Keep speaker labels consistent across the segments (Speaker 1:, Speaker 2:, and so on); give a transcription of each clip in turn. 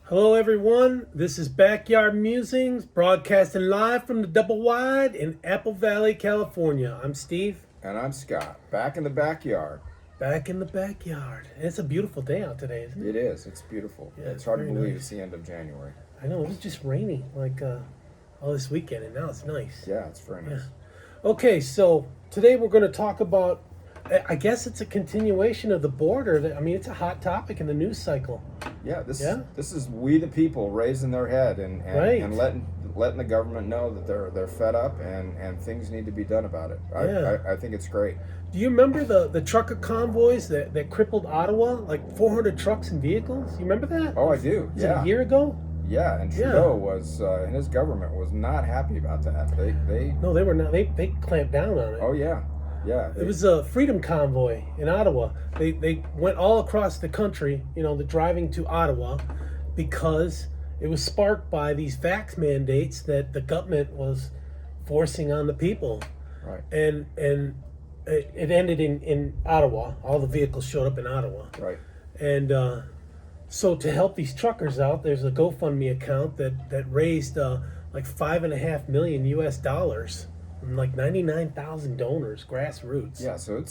Speaker 1: Hello, everyone. This is Backyard Musings, broadcasting live from the Double Wide in Apple Valley, California. I'm Steve.
Speaker 2: And I'm Scott, back in the backyard.
Speaker 1: Back in the backyard. And it's a beautiful day out today, isn't it?
Speaker 2: It is. It's beautiful.
Speaker 1: Yeah,
Speaker 2: it's hard to
Speaker 1: very
Speaker 2: believe
Speaker 1: nice.
Speaker 2: it's the end of January.
Speaker 1: I know, it was just raining all this weekend, and now it's nice.
Speaker 2: Yeah, it's very nice.
Speaker 1: Okay, so today we're going to talk about, I guess it's a continuation of the border. I mean, it's a hot topic in the news cycle.
Speaker 2: Yeah, this is we the people raising their head and
Speaker 1: Right.
Speaker 2: and letting the government know that they're fed up and things need to be done about it. I think it's great.
Speaker 1: Do you remember the trucker convoys that crippled Ottawa? Like 400 trucks and vehicles? You remember that?
Speaker 2: Oh, I do.
Speaker 1: Was it a year ago?
Speaker 2: Yeah, and Trudeau was and his government was not happy about that.
Speaker 1: No, they were not. They clamped down on it.
Speaker 2: Oh yeah. Yeah.
Speaker 1: It was a freedom convoy in Ottawa. They went all across the country, the driving to Ottawa, because it was sparked by these vax mandates that the government was forcing on the people.
Speaker 2: Right.
Speaker 1: And it ended in Ottawa. All the vehicles showed up in Ottawa.
Speaker 2: Right.
Speaker 1: And so to help these truckers out, there's a GoFundMe account that raised like $5.5 million US, and like 99,000 donors, grassroots.
Speaker 2: Yeah, so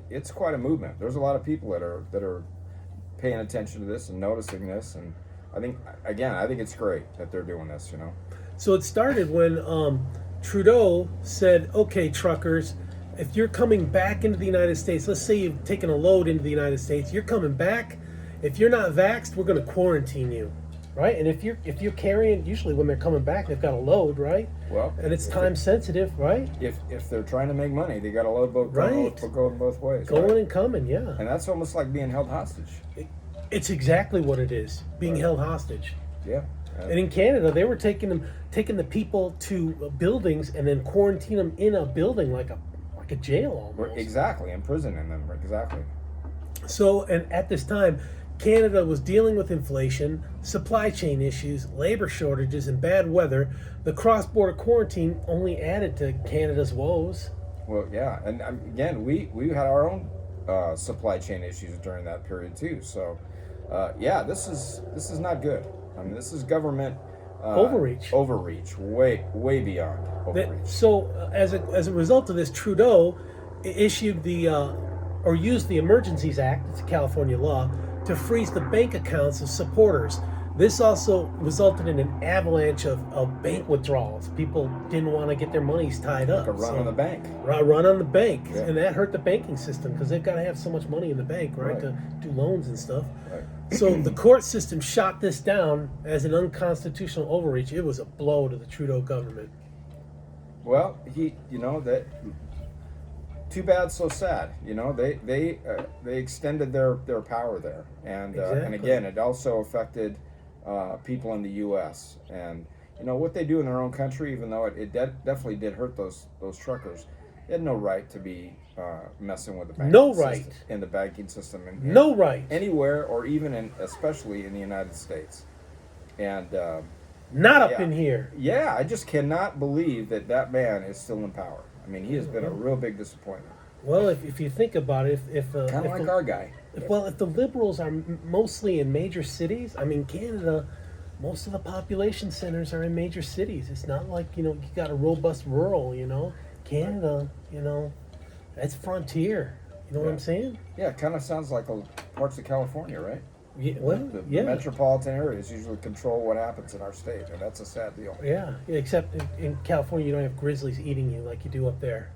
Speaker 2: it's quite a movement. There's a lot of people that are paying attention to this and noticing this, and I think it's great that they're doing this.
Speaker 1: So it started when Trudeau said, "Okay, truckers, if you're coming back into the United States, let's say you've taken a load into the United States, you're coming back. If you're not vaxxed, we're going to quarantine you." Right, and if you're carrying, usually when they're coming back, they've got a load, right?
Speaker 2: Well,
Speaker 1: and it's time sensitive, right?
Speaker 2: If they're trying to make money, they got a load both
Speaker 1: Right.
Speaker 2: going both ways.
Speaker 1: Going
Speaker 2: right?
Speaker 1: and coming, yeah.
Speaker 2: And that's almost like being held hostage.
Speaker 1: It's exactly what it is, being
Speaker 2: Right.
Speaker 1: held hostage.
Speaker 2: Yeah.
Speaker 1: And in Canada, they were taking the people to buildings and then quarantine them in a building like a jail almost.
Speaker 2: Exactly, imprisoning them. Exactly.
Speaker 1: So, and at this time, Canada was dealing with inflation, supply chain issues, labor shortages, and bad weather. The cross-border quarantine only added to Canada's woes.
Speaker 2: Well, yeah, and again, we had our own supply chain issues during that period too. So, this is not good. I mean, this is government
Speaker 1: Overreach,
Speaker 2: way beyond overreach.
Speaker 1: So, as a result of this, Trudeau issued or used the Emergencies Act, it's a California law, to freeze the bank accounts of supporters. This also resulted in an avalanche of bank withdrawals. People didn't want to get their monies tied up.
Speaker 2: Like a run on the bank.
Speaker 1: Run on the bank.
Speaker 2: Yeah.
Speaker 1: And that hurt the banking system because they've got to have so much money in the bank, right, to do loans and stuff.
Speaker 2: Right.
Speaker 1: So the court system shot this down as an unconstitutional overreach. It was a blow to the Trudeau government.
Speaker 2: Well, that. Too bad, so sad. They extended their power there, and and again, it also affected people in the U.S. And what they do in their own country, even though it definitely did hurt those truckers, they had no right to be messing with the banking system, in the banking system,
Speaker 1: no right
Speaker 2: anywhere, or even especially in the United States, and
Speaker 1: not up in here.
Speaker 2: Yeah, I just cannot believe that man is still in power. I mean, he has been a real big disappointment.
Speaker 1: Well, if you think about it, if
Speaker 2: kind of like our guy.
Speaker 1: If the Liberals are mostly in major cities, I mean, Canada, most of the population centers are in major cities. It's not like, you got a robust rural, Canada, that's frontier. You know what I'm saying?
Speaker 2: Yeah, it kind of sounds like parts of California, right?
Speaker 1: Yeah, well,
Speaker 2: the metropolitan areas usually control what happens in our state, and that's a sad deal.
Speaker 1: Yeah, except in California, you don't have grizzlies eating you like you do up there.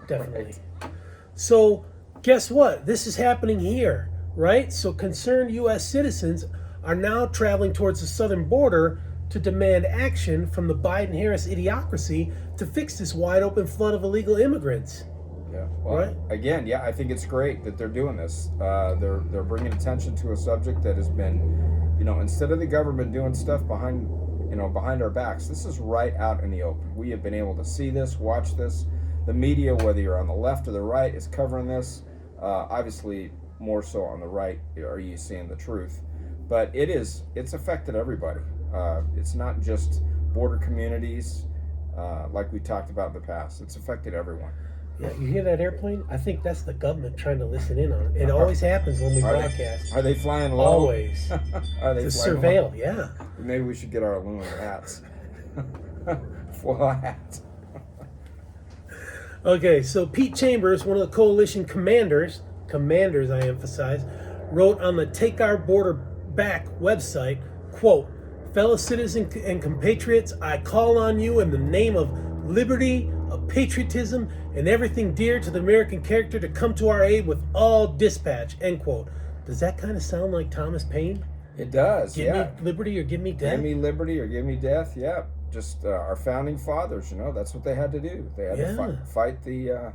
Speaker 1: Definitely.
Speaker 2: Right.
Speaker 1: So, guess what? This is happening here, right? So, concerned U.S. citizens are now traveling towards the southern border to demand action from the Biden-Harris idiocracy to fix this wide-open flood of illegal immigrants.
Speaker 2: Yeah. Well,
Speaker 1: right?
Speaker 2: Again, I think it's great that they're doing this. They're bringing attention to a subject that has been, instead of the government doing stuff behind our backs, this is right out in the open. We have been able to see this, watch this. The media, whether you're on the left or the right, is covering this. Obviously, more so on the right, are you seeing the truth? But it's affected everybody. It's not just border communities, like we talked about in the past. It's affected everyone.
Speaker 1: Yeah, you hear that airplane? I think that's the government trying to listen in on it. It always happens when we broadcast.
Speaker 2: Are they flying low?
Speaker 1: Always.
Speaker 2: Are they
Speaker 1: To
Speaker 2: flying
Speaker 1: surveil,
Speaker 2: low?
Speaker 1: yeah.
Speaker 2: Maybe we should get our aluminum hats. Foil hats.
Speaker 1: Okay, so Pete Chambers, one of the coalition commanders, I emphasize, wrote on the Take Our Border Back website, quote, "Fellow citizens and compatriots, I call on you in the name of liberty, of patriotism, and everything dear to the American character to come to our aid with all dispatch," end quote. Does that kind of sound like Thomas Paine?
Speaker 2: It does,
Speaker 1: Give me liberty or give me death?
Speaker 2: Give me liberty or give me death, yeah. Just our founding fathers, that's what they had to do. They had to fight the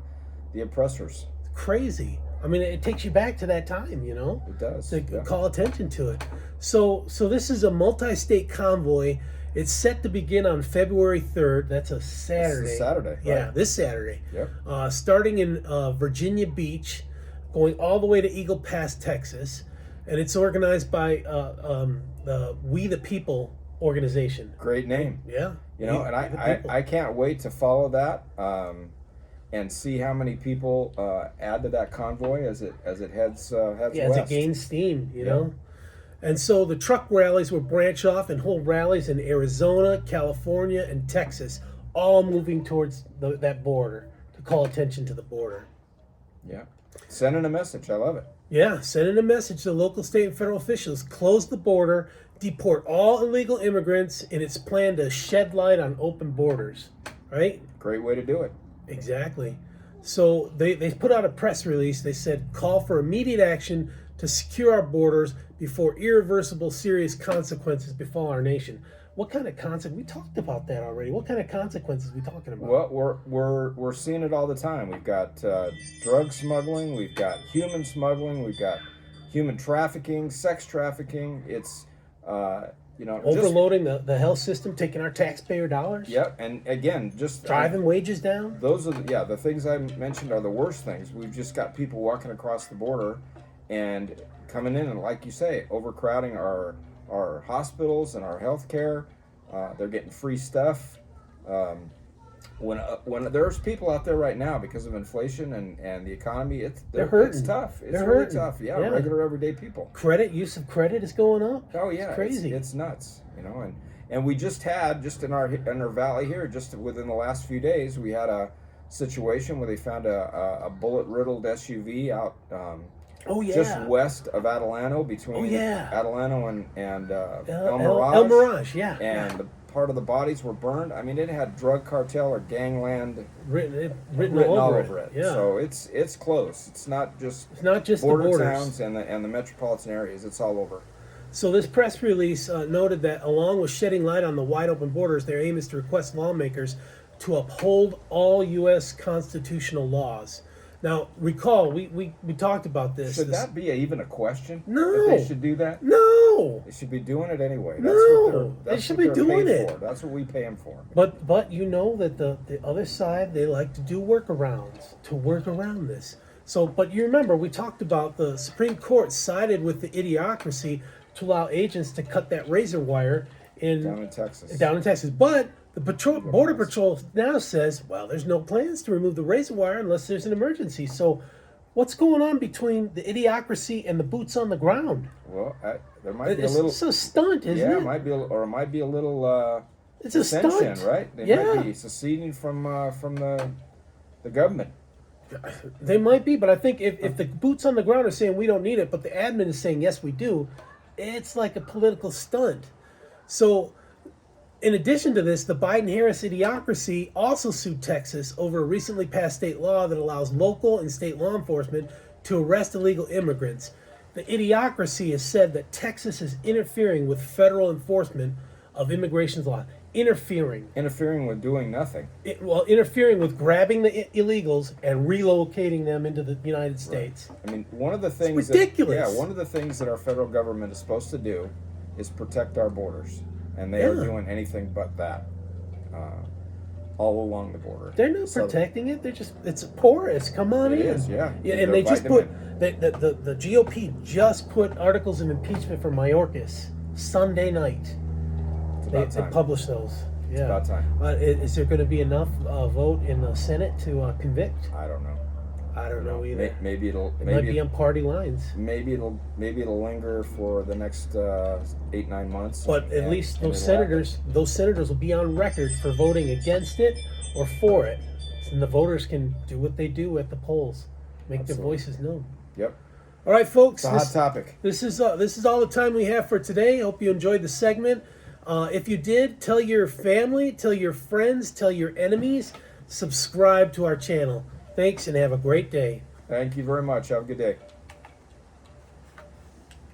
Speaker 2: oppressors.
Speaker 1: Crazy. I mean, it takes you back to that time,
Speaker 2: It does.
Speaker 1: To call attention to it. So this is a multi-state convoy. It's set to begin on February 3rd. That's a Saturday.
Speaker 2: This is Saturday. Right?
Speaker 1: Yeah, this Saturday.
Speaker 2: Yep.
Speaker 1: Starting in Virginia Beach, going all the way to Eagle Pass, Texas. And it's organized by the We the People organization.
Speaker 2: Great name.
Speaker 1: Yeah.
Speaker 2: And I can't wait to follow that and see how many people add to that convoy as it heads west.
Speaker 1: As it gains steam, you know. And so the truck rallies will branch off and hold rallies in Arizona, California, and Texas, all moving towards that border to call attention to the border.
Speaker 2: Yeah. Sending a message. I love it.
Speaker 1: Yeah, sending a message to local, state, and federal officials. Close the border, deport all illegal immigrants in its plan to shed light on open borders. Right?
Speaker 2: Great way to do it.
Speaker 1: Exactly. So they put out a press release. They said, call for immediate action to secure our borders before irreversible serious consequences befall our nation. What kind of consequences? We talked about that already. What kind of consequences are we talking about?
Speaker 2: Well, we're seeing it all the time. We've got drug smuggling, we've got human smuggling, we've got human trafficking, sex trafficking. It's
Speaker 1: overloading the health system, taking our taxpayer dollars.
Speaker 2: Yep, and again, just
Speaker 1: driving wages down.
Speaker 2: Those are the things I mentioned are the worst things. We've just got people walking across the border and coming in, and like you say, overcrowding our hospitals and our health care. They're getting free stuff. When there's people out there right now because of inflation and the economy, they're hurting. It's tough. It's really tough. Yeah, regular everyday people.
Speaker 1: Use of credit is going up.
Speaker 2: Oh yeah,
Speaker 1: it's crazy.
Speaker 2: It's nuts. And we just had in our valley here, just within the last few days, we had a situation where they found a bullet-riddled SUV out. Just west of Adelano, between Adelano and El Mirage.
Speaker 1: El Mirage, yeah.
Speaker 2: And part of the bodies were burned. I mean, it had drug cartel or gangland
Speaker 1: written all over it. Yeah.
Speaker 2: So it's close. It's not just
Speaker 1: border
Speaker 2: the towns and the metropolitan areas. It's all over.
Speaker 1: So this press release noted that along with shedding light on the wide open borders, their aim is to request lawmakers to uphold all U.S. constitutional laws. Now, recall, we talked about this.
Speaker 2: Should that be even a question?
Speaker 1: No.
Speaker 2: That they should do that?
Speaker 1: No.
Speaker 2: They should be doing it anyway.
Speaker 1: They should be doing it.
Speaker 2: For. That's what we pay them for.
Speaker 1: But you know that the other side, they like to do workarounds to work around this. So, but you remember, we talked about the Supreme Court sided with the idiocracy to allow agents to cut that razor wire
Speaker 2: down in Texas.
Speaker 1: But the Border Patrol now says, well, there's no plans to remove the razor wire unless there's an emergency. So what's going on between the idiocracy and the boots on the ground?
Speaker 2: Well, there might be a little...
Speaker 1: It's a stunt, isn't it?
Speaker 2: Yeah, it might be a little...
Speaker 1: it's a stunt,
Speaker 2: right? They might be seceding from the government.
Speaker 1: They might be, but I think if the boots on the ground are saying we don't need it, but the admin is saying yes, we do, it's like a political stunt. So... in addition to this, the Biden-Harris idiocracy also sued Texas over a recently passed state law that allows local and state law enforcement to arrest illegal immigrants. The idiocracy has said that Texas is interfering with federal enforcement of immigration law. Interfering
Speaker 2: with doing nothing.
Speaker 1: Interfering with grabbing the illegals and relocating them into the United States.
Speaker 2: Right. I mean, one of the things...
Speaker 1: It's ridiculous.
Speaker 2: One of the things that our federal government is supposed to do is protect our borders. And they are doing anything but that all along the border.
Speaker 1: They're not protecting it. They're just, it's porous. Come on in.
Speaker 2: It is, yeah.
Speaker 1: And they just put, the GOP just put articles of impeachment for Mayorkas Sunday night.
Speaker 2: They
Speaker 1: published those.
Speaker 2: It's about time.
Speaker 1: Is there going to be enough vote in the Senate to convict?
Speaker 2: I don't know.
Speaker 1: I don't know either.
Speaker 2: Maybe
Speaker 1: it might be on party lines.
Speaker 2: Maybe it'll linger for the next 8-9 months.
Speaker 1: But at least those senators will be on record for voting against it or for it, and the voters can do what they do at the polls, make their voices known.
Speaker 2: Yep.
Speaker 1: All right, folks.
Speaker 2: It's a hot topic.
Speaker 1: This is all the time we have for today. Hope you enjoyed the segment. If you did, tell your family, tell your friends, tell your enemies. Subscribe to our channel. Thanks, and have a great day.
Speaker 2: Thank you very much. Have a good day.